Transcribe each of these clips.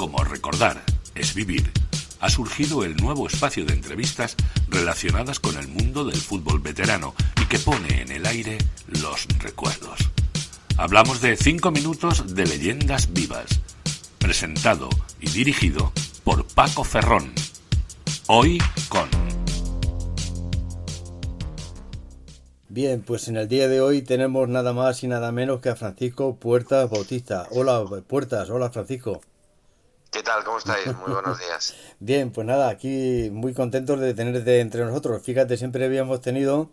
como recordar es vivir, ha surgido el nuevo espacio de entrevistas relacionadas con el mundo del fútbol veterano y que pone en el aire los recuerdos. Hablamos de 5 minutos de leyendas vivas, presentado y dirigido por Paco Ferrón. Hoy con... Bien, pues en el día de hoy tenemos nada más y nada menos que a Francisco Puertas Bautista. Hola, Puertas, hola Francisco. ¿Qué tal? ¿Cómo estáis? Muy buenos días. Bien, pues nada, aquí muy contentos de tenerte entre nosotros. Fíjate, siempre habíamos tenido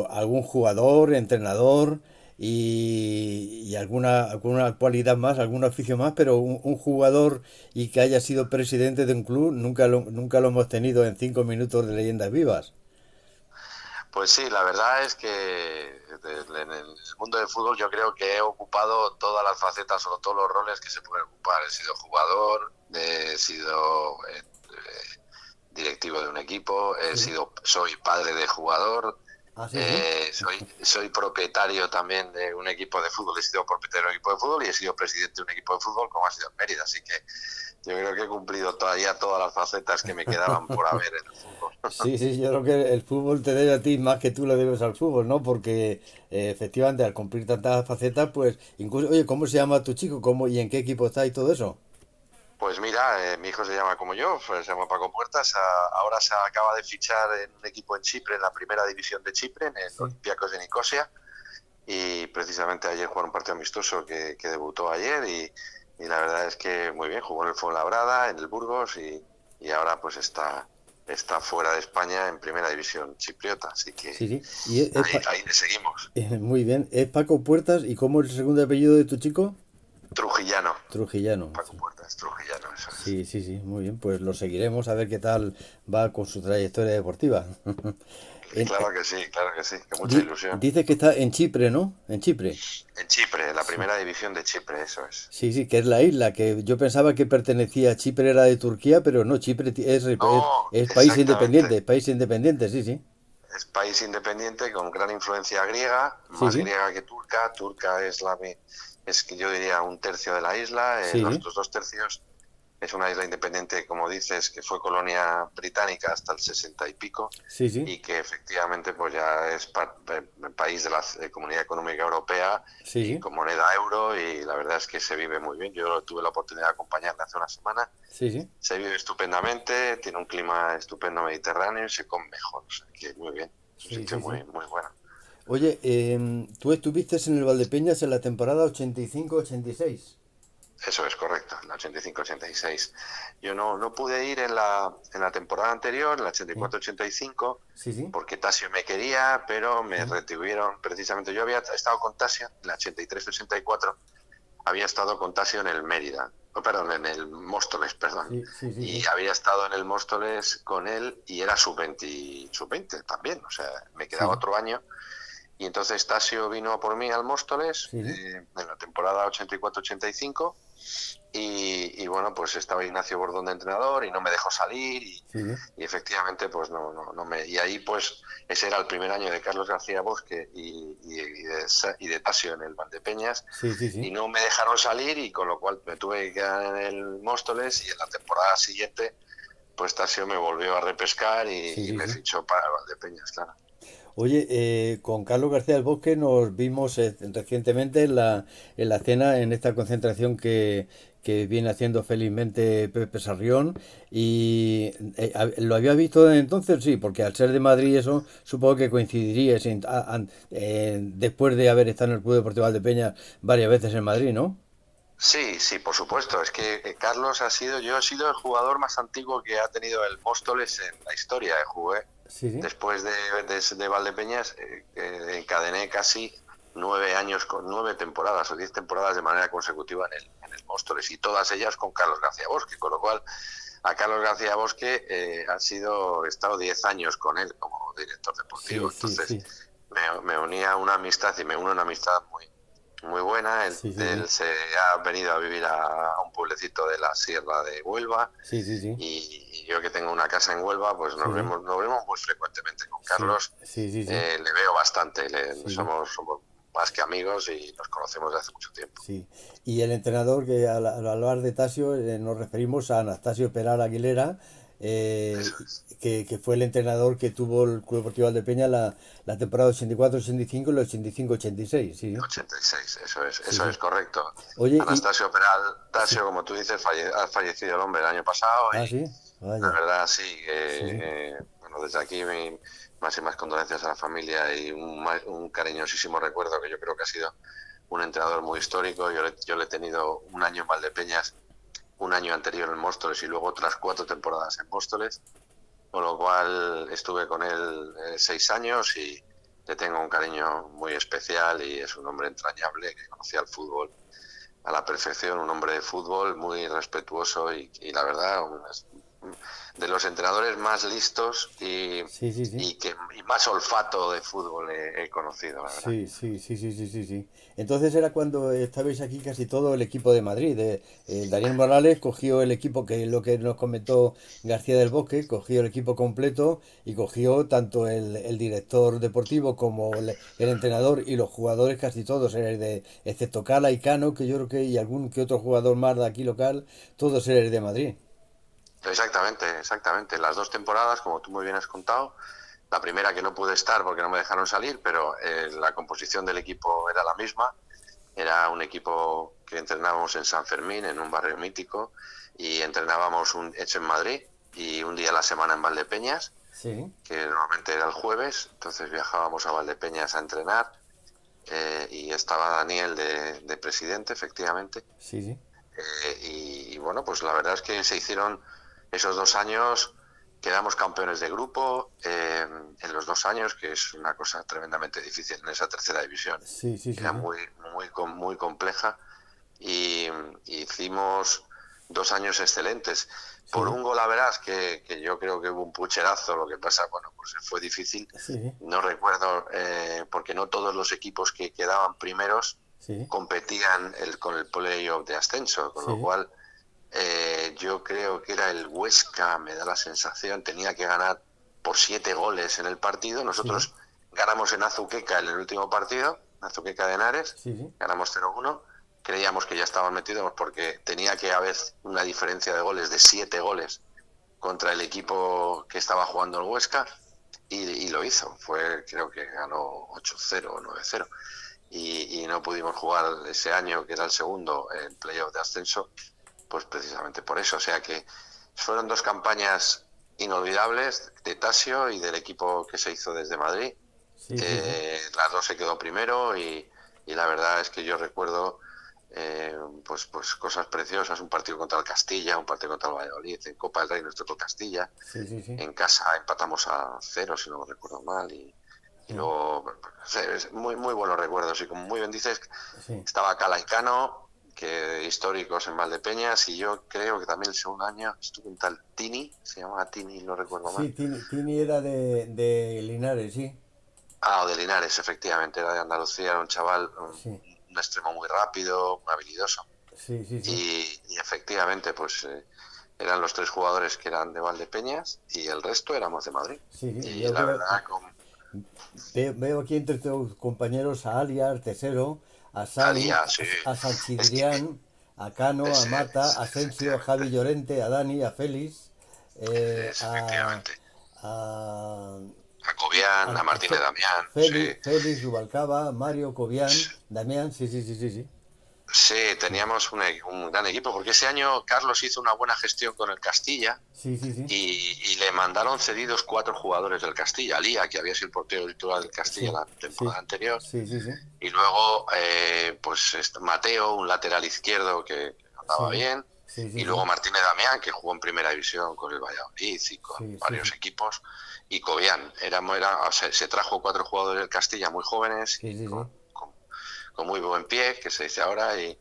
algún jugador, entrenador y alguna cualidad más, algún oficio más, pero un jugador y que haya sido presidente de un club nunca lo hemos tenido en 5 minutos de leyendas vivas. Pues sí, la verdad es que en el mundo del fútbol yo creo que he ocupado todas las facetas o todos los roles que se pueden ocupar. He sido jugador, he sido directivo de un equipo, soy padre de jugador, ¿Ah, sí? soy propietario también de un equipo de fútbol, he sido propietario de un equipo de fútbol y he sido presidente de un equipo de fútbol como ha sido en Mérida, así que yo creo que he cumplido todavía todas las facetas que me quedaban por haber en el fútbol. Sí, sí, yo creo que el fútbol te debe a ti más que tú le debes al fútbol, ¿no? Porque efectivamente al cumplir tantas facetas, pues incluso, oye, ¿cómo se llama tu chico? ¿Cómo y en qué equipo está y todo eso? Pues mira, mi hijo se llama como yo, pues se llama Paco Puertas. Ahora se acaba de fichar en un equipo en Chipre, en la primera división de Chipre, en el Sí. Olympiacos de Nicosia. Y precisamente ayer jugó un partido amistoso que debutó ayer y la verdad es que muy bien, jugó en el Fuenlabrada, en el Burgos y ahora pues está fuera de España en primera división chipriota. Así que Sí, sí. Y ahí le seguimos. muy bien. ¿Es Paco Puertas? ¿Y cómo es el segundo apellido de tu chico? Trujillano, Trujillano. Paco Puertas, Trujillano, eso es. Sí, sí, sí, muy bien. Pues lo seguiremos a ver qué tal va con su trayectoria deportiva. En- Claro que sí, que mucha ilusión. dice que está en Chipre, ¿no? En Chipre. En Chipre, la Sí. primera división de Chipre, eso es. Sí, sí, que es la isla, que yo pensaba que pertenecía a Chipre, era de Turquía, pero no, Chipre No, es exactamente. país independiente, sí, sí. Es país independiente con gran influencia griega, Sí, más sí, griega que turca. Turca es que yo diría un tercio de la isla. sí, Los sí, otros 2 tercios es una isla independiente, como dices, que fue colonia británica hasta el 60 y pico sí, sí, y que efectivamente pues ya es país de la Comunidad Económica Europea sí, y sí, con moneda euro y la verdad es que se vive muy bien. Yo tuve la oportunidad de acompañarle hace una semana. sí, sí, Se vive estupendamente, tiene un clima estupendo mediterráneo y se come mejor, o sea que muy bien, es un sí, sitio sí, sí. muy muy bueno. Oye, tú estuviste en el Valdepeñas en la temporada 85-86. Eso es correcto, en la 85-86. Yo no pude ir en la temporada anterior, en la Sí, 84-85, sí, sí, porque Tasio me quería, pero me sí, retuvieron precisamente. Yo había estado con Tasio en la 83-84, había estado con Tasio en el Mérida, perdón, en el Móstoles, perdón. sí, sí, sí, Y sí, había estado en el Móstoles con él y era sub-20 también, o sea, me sí, quedaba sí, otro año. Y entonces Tasio vino por mí al Móstoles sí, sí, en la temporada 84-85 y bueno, pues estaba Ignacio Bordón de entrenador y no me dejó salir sí, y efectivamente pues no me... Y ahí pues ese era el primer año de Carlos García Bosque y de Tasio en el Valdepeñas sí, sí, y sí, no me dejaron salir y con lo cual me tuve que quedar en el Móstoles y en la temporada siguiente pues Tasio me volvió a repescar sí, y sí, me sí. fichó para el Valdepeñas, claro. Oye, con Carlos García del Bosque nos vimos recientemente en la cena, en esta concentración que viene haciendo felizmente Pepe Sarrión. Y ¿lo había visto desde entonces? Sí, porque al ser de Madrid eso supongo que coincidiría después de haber estado en el Club Deportivo Valdepeñas varias veces en Madrid, ¿no? Sí, sí, por supuesto. Es que Carlos yo he sido el jugador más antiguo que ha tenido el Móstoles en la historia. Jugué Sí, sí, después de Valdepeñas, que encadené casi 9 años, con 9 temporadas o 10 temporadas de manera consecutiva en el Móstoles y todas ellas con Carlos García Bosque, con lo cual a Carlos García Bosque he estado 10 años con él como director sí, deportivo. sí, Entonces sí, me unía una amistad y me une una amistad muy muy buena. Él, sí, sí, sí, él se ha venido a vivir a un pueblecito de la Sierra de Huelva sí, sí, sí, y yo que tengo una casa en Huelva, pues sí, nos vemos muy frecuentemente con sí, Carlos. sí, sí, sí, Le veo bastante, sí, sí. somos más que amigos y nos conocemos de hace mucho tiempo. Sí. Y el entrenador, que al hablar de Tasio, nos referimos a Anastasio Peral Aguilera, Eso es. que fue el entrenador que tuvo el Club Deportivo Valdepeña la temporada 84-85 y el 85-86, sí, 86, sí, eso sí. es correcto. Oye, y... Anastasio Peral Sí. Tasio, como tú dices, ha fallecido el hombre el año pasado Ah, y sí, la vaya, verdad sí, sí, sí, bueno, desde aquí más y más condolencias a la familia y un cariñosísimo recuerdo que yo creo que ha sido un entrenador muy histórico. Yo le he tenido un año en Valdepeñas, un año anterior en Móstoles y luego otras 4 temporadas en Móstoles, con lo cual estuve con él 6 años y le tengo un cariño muy especial y es un hombre entrañable que conocía el fútbol a la perfección, un hombre de fútbol muy respetuoso y la verdad de los entrenadores más listos sí, sí, sí. y más olfato de fútbol he conocido, la verdad. Sí, sí, sí, sí, sí, sí, sí. Entonces era cuando estabais aquí casi todo el equipo de Madrid. Daniel Morales cogió el equipo, que es lo que nos comentó García del Bosque, cogió el equipo completo y cogió tanto el director deportivo como el entrenador y los jugadores, casi todos, excepto Cala y Cano, que yo creo que y algún que otro jugador más de aquí local, todos eran de Madrid. Exactamente, exactamente. Las 2 temporadas, como tú muy bien has contado, la primera que no pude estar porque no me dejaron salir, pero la composición del equipo era la misma. Era un equipo que entrenábamos en San Fermín, en un barrio mítico, y entrenábamos hecho en Madrid y un día a la semana en Valdepeñas, Sí, que normalmente era el jueves. Entonces viajábamos a Valdepeñas a entrenar y estaba Daniel de presidente, efectivamente. sí, sí. Y bueno, pues la verdad es que se hicieron esos 2 años, quedamos campeones de grupo en los 2 años, que es una cosa tremendamente difícil en esa tercera división, Sí, sí, sí, era sí. muy compleja y hicimos 2 años excelentes. Por Sí, un gol a verás que yo creo que hubo un pucherazo, lo que pasa, bueno, pues fue difícil, sí, no recuerdo, porque no todos los equipos que quedaban primeros sí, competían con el playoff de ascenso, con lo sí, cual yo creo que era el Huesca, me da la sensación, tenía que ganar por 7 goles en el partido. sí, Nosotros ganamos en Azuqueca en el último partido, Azuqueca de Henares, sí, sí, ganamos 0-1. Creíamos que ya estaban metidos porque tenía que haber una diferencia de goles de 7 goles contra el equipo que estaba jugando el Huesca y lo hizo. Creo que ganó 8-0 o 9-0 y no pudimos jugar ese año, que era el segundo, en playoff de ascenso, pues precisamente por eso. O sea que fueron 2 campañas inolvidables de Tasio y del equipo que se hizo desde Madrid. sí, sí, sí. Las dos se quedó primero y la verdad es que yo recuerdo pues cosas preciosas, un partido contra el Castilla, un partido contra el Valladolid, en Copa del Rey nos tocó Castilla, Sí, sí, sí. en casa empatamos a 0 si no me recuerdo mal y Mm, luego muy buenos recuerdos y como muy bien dices, sí. estaba Cala y Cano, que históricos en Valdepeñas, y yo creo que también el segundo año estuvo un tal Tini, se llamaba Tini, no recuerdo Sí, mal. Tini era de Linares, sí. O de Linares, efectivamente, era de Andalucía, era un chaval, Sí, un extremo muy rápido, muy habilidoso. sí, sí, sí. Y efectivamente, pues eran los 3 jugadores que eran de Valdepeñas y el resto éramos de Madrid. Sí, sí. Y la verdad, Veo aquí entre tus compañeros a Aliar, Tesero, a a Sainz, día, sí, a es que Sanchidrián, a Cano, a Mata, a Asensio, a efectivamente, Javi Llorente, a Dani, a Félix, a, efectivamente. a, A Cobian, a a Martínez Damián, sí. Félix Rubalcaba, Mario Cobian, Damián, sí, sí, sí, sí, sí. Sí, teníamos un gran equipo, porque ese año Carlos hizo una buena gestión con el Castilla Sí, sí, sí. y le mandaron cedidos 4 jugadores del Castilla. Lía, que había sido el portero titular del Castilla Sí, la sí, temporada anterior, sí, sí, sí. y luego pues Mateo, un lateral izquierdo que andaba Sí, bien, sí, sí, y sí. luego Martínez Damián, que jugó en primera división con el Valladolid y con Sí, sí, varios sí. equipos, y Cobian. O sea, se trajo 4 jugadores del Castilla muy jóvenes Sí, y sí, sí. con muy buen pie, que se dice ahora, y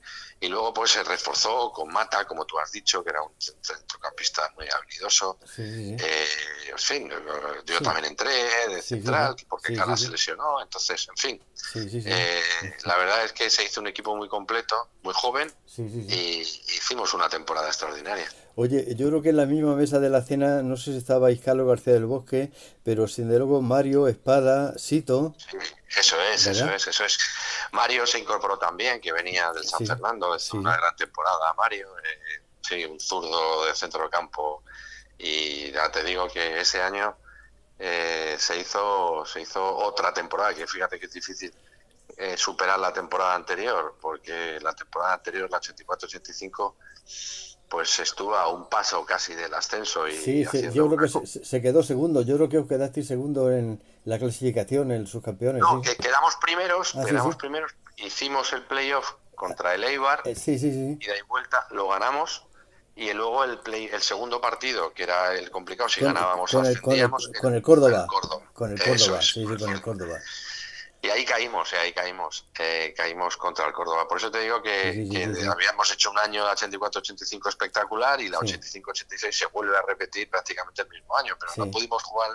luego pues se reforzó con Mata, como tú has dicho, que era un centrocampista muy habilidoso. Sí, sí, sí. En fin, yo Sí, también entré de sí, sí, sí. central, porque Sí, sí, Cala se sí. lesionó, entonces, en fin. Sí, sí, sí. La verdad es que se hizo un equipo muy completo, muy joven, Sí, sí, sí. y hicimos una temporada extraordinaria. Oye, yo creo que en la misma mesa de la cena, no sé si estaba Carlos García del Bosque, pero sin de luego Mario, Espada, Sito, Sí, eso es, eso ¿verdad? es, eso es. Mario se incorporó también, que venía del San Sí, Fernando, hizo una sí, gran temporada, Mario, sí, un zurdo de centro del campo, y ya te digo que ese año se hizo otra temporada, que fíjate que es difícil superar la temporada anterior, porque la temporada anterior, la 84-85, pues estuvo a un paso casi del ascenso y sí, yo haciendo creo que una... se quedó segundo, yo creo que os quedasteis segundo en la clasificación, en sus campeones, No, sí. que Ah, sí, sí. quedamos primeros, hicimos el playoff contra el Eibar, Sí, sí, sí. ida y vuelta, lo ganamos, y luego el segundo partido, que era el complicado, si ganábamos ascendíamos, era Con el contra el Córdoba, Córdoba. con el Eso Córdoba, es, sí, con sí, el con el Córdoba. Córdoba. Y caímos contra el Córdoba. Por eso te digo Sí, sí, sí, que sí, sí. habíamos hecho un año, la 84-85 espectacular, y la Sí, 85-86 se vuelve a repetir prácticamente el mismo año, pero no sí, pudimos jugar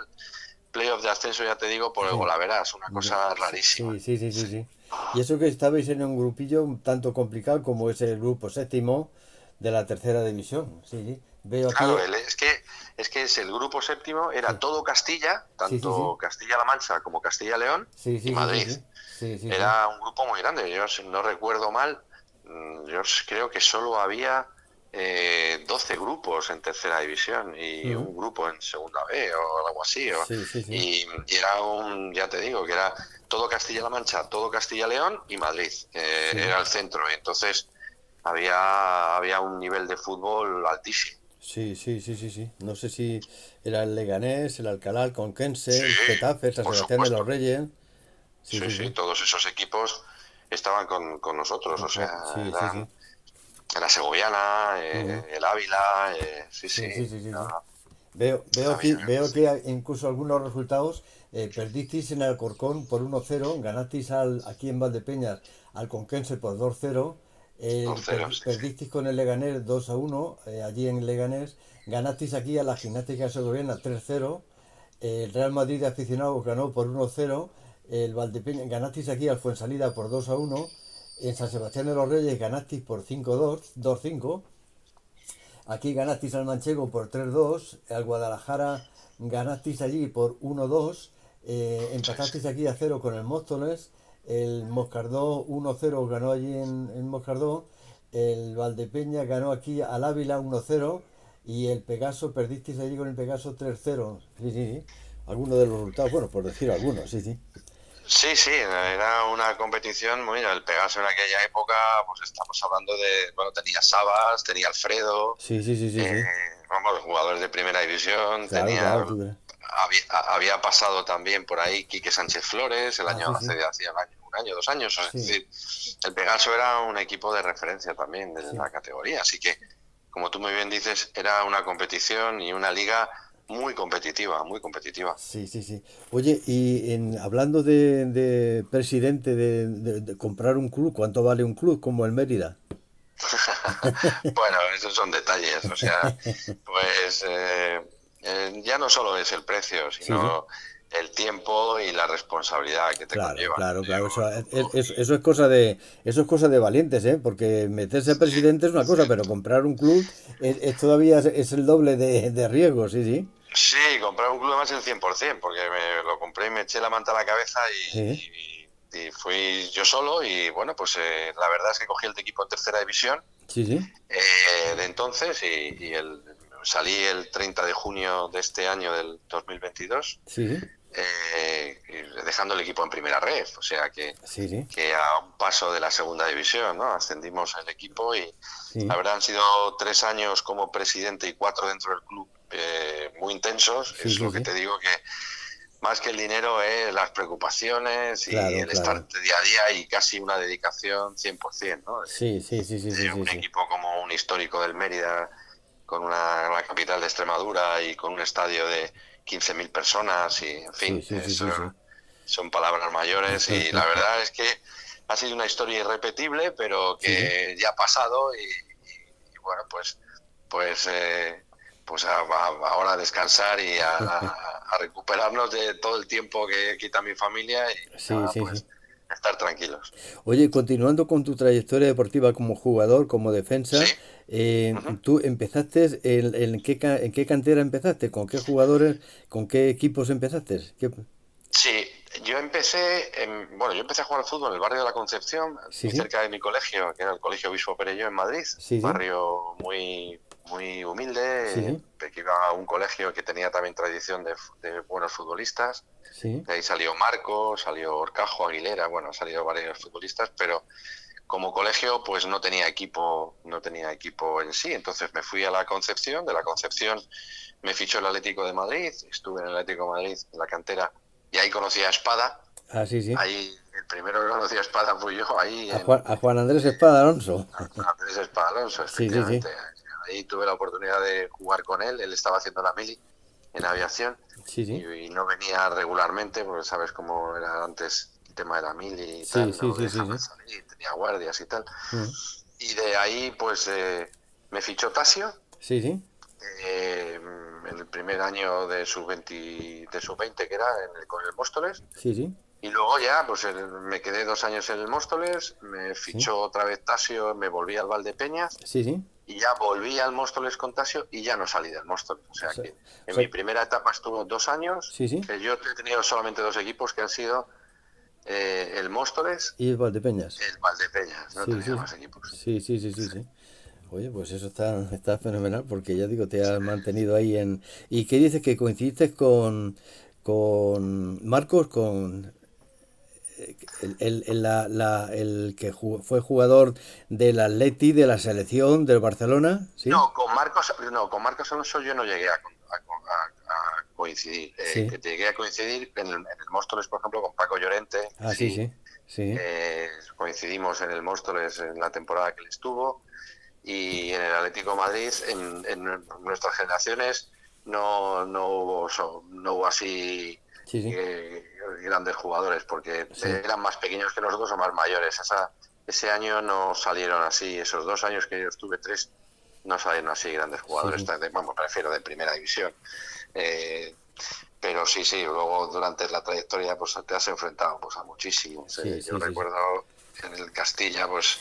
playoff de ascenso, ya te digo, por el sí. Golaveras, una cosa Sí, rarísima. sí, sí, sí, sí, Sí. sí. Y eso que estabais en un grupillo un tanto complicado como es el grupo séptimo de la tercera división. Sí, sí. Veo aquí. Claro, es que es el grupo séptimo, era Sí, todo Castilla, sí, sí, sí. tanto Castilla-La Mancha como Castilla-León Sí, y sí, sí, sí, Madrid. sí. Sí, sí, sí. Era un grupo muy grande. Yo, si no recuerdo mal, yo creo que solo había 12 grupos en tercera división y Ujú. un grupo en segunda B o algo así. Sí, sí, sí. Y era ya te digo, que era todo Castilla-La Mancha, todo Castilla-León y Madrid. Sí. Era el centro. Y entonces había un nivel de fútbol altísimo. Sí, sí, sí, sí, sí. No sé si era el Leganés, el Alcalá, el Conquense, Sí, el Getafe, San por Sebastián de los supuesto. Reyes. Sí, Sí, sí, sí, sí. todos esos equipos estaban con nosotros, o sea, Sí, sí, sí. eran la Segoviana, Ujú. el Ávila, sí, sí, Sí, sí, sí, sí, sí. no, Veo había. que incluso algunos resultados perdisteis en Alcorcón por 1-0, ganasteis aquí en Valdepeñas al Conquense por 2-0, 2-0, sí, sí. perdisteis con el Leganés 2-1 allí en Leganés, ganasteis aquí a la Gimnástica Segoviana 3-0, el Real Madrid de aficionados ganó por 1-0, el Valdepeñas ganasteis aquí al Fuensalida por 2-1, en San Sebastián de los Reyes ganasteis por 5-2, 2-5. Aquí ganasteis al Manchego por 3-2, al Guadalajara ganasteis allí por 1-2, Sí, sí. empatasteis aquí a 0 con el Móstoles, el Moscardó 1-0 ganó allí en Moscardó, el Valdepeña ganó aquí al Ávila 1-0 y el Pegaso, perdisteis allí con el Pegaso 3-0. Sí, sí, sí. Algunos de los resultados, bueno, por decir algunos, sí, sí. Sí, sí, era una competición muy... El Pegaso en aquella época, pues estamos hablando de... Bueno, tenía Sabas, tenía Alfredo, Sí, sí, sí, sí, eh, sí. vamos, jugadores de primera división, Claro, claro, tú crees. había pasado también por ahí Quique Sánchez Flores el Ah, año, sí, sí. hacía un año, 2 años. Es Sí, decir, el Pegaso era un equipo de referencia también de sí. la categoría, así que, como tú muy bien dices, era una competición y una liga muy competitiva, muy competitiva. Sí, sí, sí. Oye, y hablando de presidente de comprar un club, ¿cuánto vale un club como el Mérida? Bueno, esos son detalles, o sea, pues ya no solo es el precio, Sí, sí. sino el tiempo y la responsabilidad que te Claro, conlleva. claro, claro. Yo, Eso es cosa de valientes, ¿eh? Porque meterse a sí, presidente es una cosa, pero comprar un club todavía es el doble de riesgo, sí, sí. sí, comprar un club más el 100%, porque me lo compré y me eché la manta a la cabeza Sí, y fui yo solo y bueno, pues la verdad es que cogí el equipo en tercera división sí, sí, de entonces salí el 30 de junio de este año del 2022 sí, sí, dejando el equipo en primera red, o sea sí, sí, que a un paso de la segunda división, ¿no? Ascendimos el equipo y la sí, verdad han sido 3 años como presidente y 4 dentro del club muy intensos. sí, Es sí, lo que sí. te digo, que más que el dinero es las preocupaciones y Claro, el estar claro. de día a día y casi una dedicación 100%, ¿no? Sí, sí, sí, sí, sí, De sí, un sí. equipo como un histórico del Mérida, con la capital de Extremadura y con un estadio de 15.000 personas y, en Sí, fin, sí, sí, sí, sí. son palabras mayores y la verdad es que ha sido una historia irrepetible, pero Sí, sí. que ya ha pasado y bueno, pues, pues ahora a descansar y a recuperarnos de todo el tiempo que quita mi familia y Sí, nada, sí, sí. pues estar tranquilos. Oye, continuando con tu trayectoria deportiva como jugador, como Sí. defensa, Ujú. tú empezaste, en qué cantera empezaste? ¿Con qué jugadores, con qué equipos empezaste? Sí, bueno, yo empecé a jugar al fútbol en el barrio de la Concepción, Sí, muy sí, cerca de mi colegio, que era el Colegio Obispo Perelló en Madrid, sí, sí, barrio muy, muy sí, humilde, sí, que iba a un colegio que tenía también tradición de buenos futbolistas. sí, De ahí salió Marco, salió Orcajo, Aguilera, bueno, han salido varios futbolistas, pero como colegio pues no tenía equipo en sí, entonces me fui a la Concepción, de la Concepción me fichó el Atlético de Madrid, estuve en el Atlético de Madrid en la cantera y ahí conocí a Espada, ah, sí, sí, ahí el primero que conocí a Espada fui yo, ahí A Juan Andrés Espada Alonso. Andrés Espada Alonso, Sí, sí, sí, efectivamente, ahí tuve la oportunidad de jugar con él estaba haciendo la mili en aviación sí, sí, y no venía regularmente, porque sabes cómo era antes el tema de la mili y sí, tal, sí, no le sí, sí, dejaban sí. salir, tenía guardias y tal. Mm. Y de ahí, pues, me fichó Tasio Sí, sí, en el primer año de sub 20 que era con el Móstoles. sí, sí, Y luego ya, pues me quedé 2 años en el Móstoles, me sí, fichó otra vez Tasio, me volví al Valdepeñas sí, sí. y ya volví al Móstoles con Tasio y ya no salí del Móstoles. O O sea sea, que o en sea, mi primera etapa estuvo 2 años, sí, sí. que yo he tenido solamente dos equipos que han sido el Móstoles Y el Valdepeñas. y el Valdepeñas, no he Sí, tenido sí, más equipos. sí, sí, sí, sí, Sí. sí. Oye, pues eso está fenomenal porque ya digo, te has mantenido ahí en... ¿Y qué dices que coincidiste con Marcos, con el que fue jugador del Atleti, de la selección, del Barcelona? ¿Sí? No, con Marcos Alonso yo no llegué a coincidir. Sí. Que llegué a coincidir en el Móstoles, por ejemplo, con Paco Llorente. Ah, sí, Sí, sí. Sí. coincidimos en el Móstoles en la temporada que él estuvo. Y en el Atlético de Madrid, en nuestras generaciones, no hubo así Sí, sí. grandes jugadores, porque Sí. eran más pequeños que nosotros o más mayores. Ese año no salieron así, esos 2 años que yo estuve, tres, no salieron así grandes Sí, jugadores, sí. vamos, me refiero de primera división. Eh, pero sí, sí, luego durante la trayectoria pues te has enfrentado pues a muchísimos. Sí, Yo sí, sí, sí. recuerdo en el Castilla, pues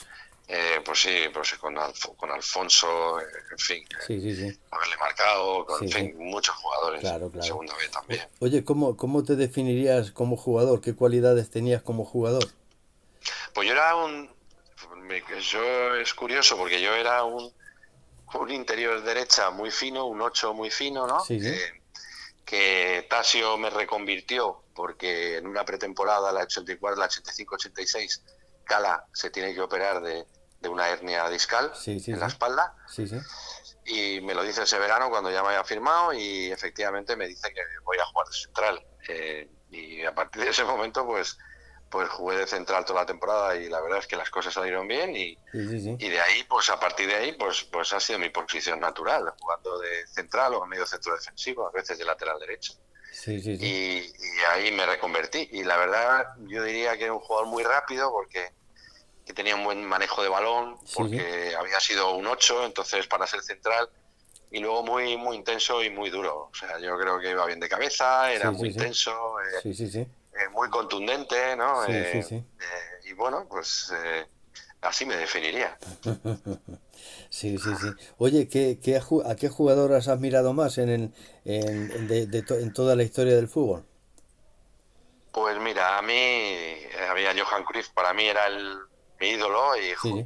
sí, pues con Alfonso, en fin, Sí, sí, sí. haberle marcado, en Sí, sí. fin, muchos jugadores Claro, en claro. segunda B también. Oye, ¿cómo te definirías como jugador? ¿Qué cualidades tenías como jugador? Pues yo es curioso porque yo era un interior derecha muy fino, un 8 muy fino, ¿no? Sí, sí. Que Tasio me reconvirtió porque en una pretemporada, la 84, la 85-86, Cala se tiene que operar de una hernia discal Sí, sí, en la sí. espalda Sí, sí. y me lo dice ese verano cuando ya me había firmado y efectivamente me dice que voy a jugar de central. Y a partir de ese momento pues jugué de central toda la temporada y la verdad es que las cosas salieron bien Sí, sí, sí. y de ahí, pues a partir de ahí, pues ha sido mi posición natural, jugando de central o medio centro defensivo, a veces de lateral derecho. Sí, sí, sí. Y ahí me reconvertí. Y la verdad, yo diría que era un jugador muy rápido porque que tenía un buen manejo de balón, Sí, sí. porque había sido un 8 entonces para ser central, y luego muy, muy intenso y muy duro. O sea, yo creo que iba bien de cabeza, era Sí, muy sí, sí. intenso, Sí, sí, sí. muy contundente, ¿no? Sí, sí, sí. Y bueno, pues así me definiría. Sí, sí, sí. Oye, ¿a qué jugador has admirado más en toda la historia del fútbol? Pues mira, a mí había Johan Cruyff, para mí era mi ídolo y Sí, sí.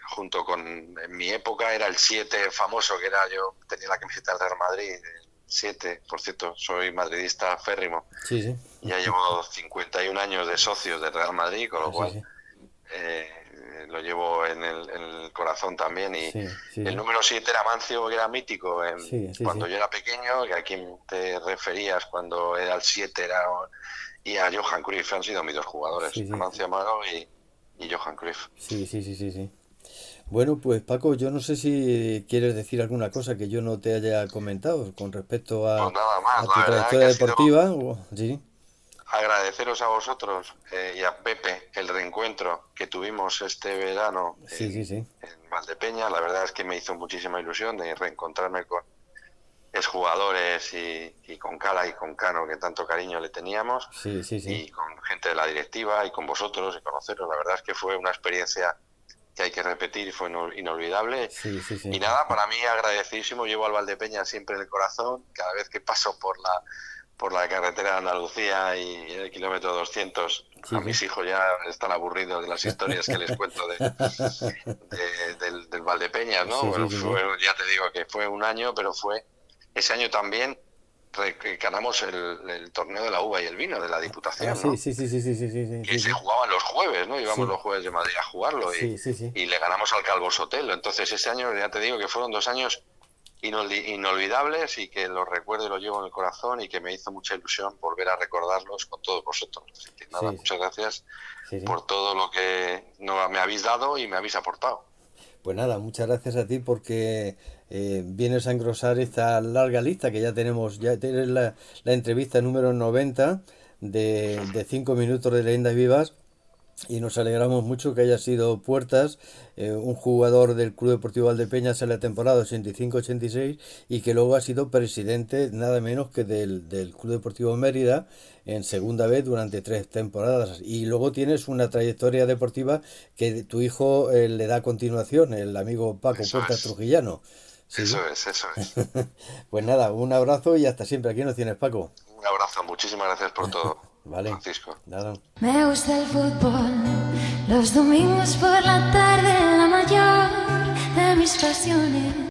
junto con en mi época era el 7 famoso, que era yo tenía la camiseta del Real Madrid, el 7, por cierto, soy madridista férrimo, Sí, sí. ya llevo 51 años de socios del Real Madrid, con lo Ah, sí, cual sí. lo llevo en el corazón también y Sí, sí, el sí. número 7 era Mancio, que era mítico Sí, sí, cuando sí. yo era pequeño, que a quién te referías cuando era el 7 y a Johan Cruyff han sido mis dos jugadores, Sí, sí. Amancio Amaro y Johan Cruyff. Sí, sí, sí, sí, sí. Bueno, pues Paco, yo no sé si quieres decir alguna cosa que yo no te haya comentado con respecto Pues nada más, a tu la verdad que trayectoria ha sido deportiva. Sí, agradeceros a vosotros y a Pepe el reencuentro que tuvimos este verano sí, sí, en, sí. en Valdepeña. La verdad es que me hizo muchísima ilusión de reencontrarme exjugadores y con Cala y con Cano, que tanto cariño le teníamos, Sí, sí, sí. y con gente de la directiva y con vosotros y conoceros. La verdad es que fue una experiencia que hay que repetir y fue inolvidable. Sí, sí, sí. Y nada, para mí agradecidísimo, llevo al Valdepeñas siempre en el corazón, cada vez que paso por la carretera de Andalucía y el kilómetro 200, Sí, a sí. mis hijos ya están aburridos de las historias que les cuento del Valdepeñas, ¿no? Sí, Bueno, sí, sí, sí. ya te digo que fue un año, pero ese año también ganamos el torneo de la uva y el vino de la Ah, Diputación, sí, ¿no? sí, sí, sí, sí, sí, sí, sí, Que sí, se sí. jugaban los jueves, ¿no? Íbamos Sí, los jueves de Madrid a jugarlo sí, sí, sí. y le ganamos al Calvo Sotelo. Entonces ese año, ya te digo que fueron 2 años inolvidables y que los recuerdo y los llevo en el corazón y que me hizo mucha ilusión volver a recordarlos con todos vosotros. Así que nada, Sí, muchas gracias sí, sí. por todo lo que me habéis dado y me habéis aportado. Pues nada, muchas gracias a ti porque vienes a engrosar esta larga lista que ya tenemos. Ya tienes la entrevista número 90 de 5 minutos de leyendas vivas. Y nos alegramos mucho que haya sido Puertas, un jugador del Club Deportivo Valdepeñas en la temporada 85-86 y que luego ha sido presidente nada menos que del Club Deportivo Mérida en segunda vez durante 3 temporadas. Y luego tienes una trayectoria deportiva que tu hijo le da continuación, el amigo Paco Eso Puertas es, Trujillano. Sí, eso es, eso es. pues nada, un abrazo y hasta siempre. Aquí nos tienes, Paco. Un abrazo, muchísimas gracias por todo, Vale, Francisco. nada. Me gusta el fútbol, los domingos por la tarde, la mayor de mis pasiones.